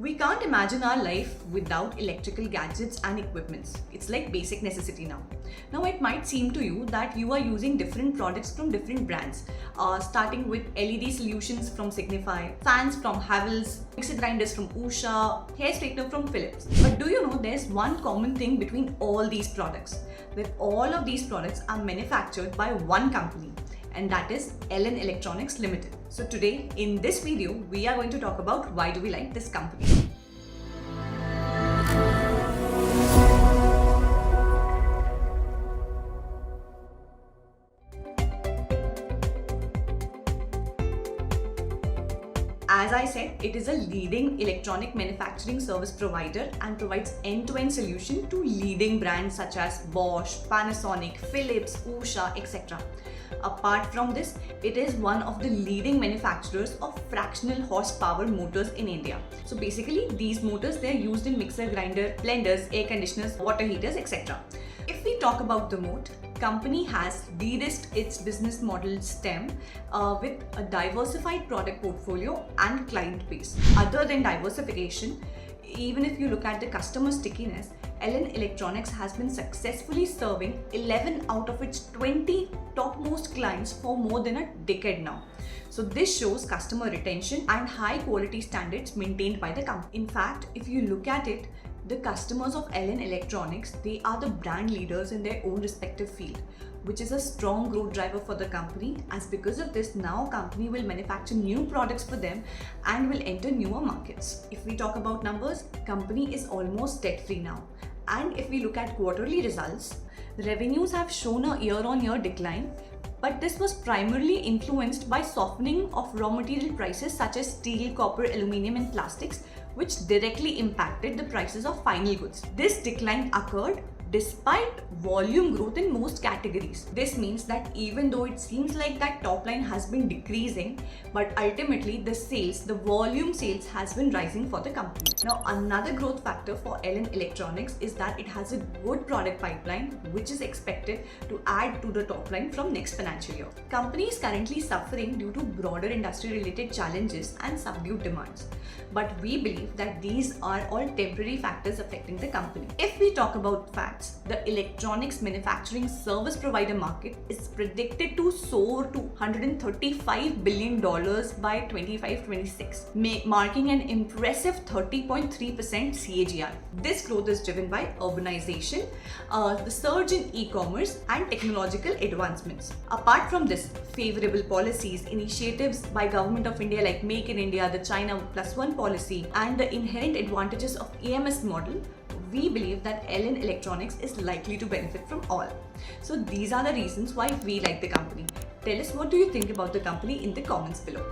We can't imagine our life without electrical gadgets and equipments. It's like basic necessity now. Now it might seem to you that you are using different products from different brands, starting with LED solutions from Signify, fans from Havells, mixer grinders from Usha, hair straightener from Philips. But do you know there's one common thing between all these products? That all of these products are manufactured by one company, and that is Elin Electronics Limited. So today in this video we are going to talk about why do we like this company. As I said, it is a leading electronic manufacturing service provider and provides end-to-end solution to leading brands such as Bosch, Panasonic, Philips, Usha, etc. Apart from this, it is one of the leading manufacturers of fractional horsepower motors in India. So basically, these motors, they are used in mixer grinder, blenders, air conditioners, water heaters, etc. If we talk about the moat, company has de-risked its business model STEM with a diversified product portfolio and client base. Other than diversification, even if you look at the customer stickiness, Elin Electronics has been successfully serving 11 out of its 20 topmost clients for more than a decade now. So this shows customer retention and high quality standards maintained by the company. In fact, if you look at it, the customers of Elin Electronics, they are the brand leaders in their own respective field, which is a strong growth driver for the company, as because of this now company will manufacture new products for them and will enter newer markets. If we talk about numbers, company is almost debt free now. And if we look at quarterly results, the revenues have shown a year-on-year decline, but this was primarily influenced by softening of raw material prices such as steel, copper, aluminium and plastics, which directly impacted the prices of final goods. This decline occurred despite volume growth in most categories. This means that even though it seems like that top line has been decreasing, but ultimately the volume sales has been rising for the company. Now another growth factor for Elin Electronics is that it has a good product pipeline which is expected to add to the top line from next financial year. Company is currently suffering due to broader industry related challenges and subdued demands. But we believe that these are all temporary factors affecting the company. If we talk about facts, the electronics manufacturing service provider market is predicted to soar to $135 billion by 2025-26, marking an impressive 30.3% CAGR. This growth is driven by urbanization, the surge in e-commerce and technological advancements. Apart from this, favorable policies, initiatives by Government of India like Make in India, the China Plus One policy and the inherent advantages of EMS model, we believe that Elin Electronics is likely to benefit from all. So these are the reasons why we like the company. Tell us what do you think about the company in the comments below.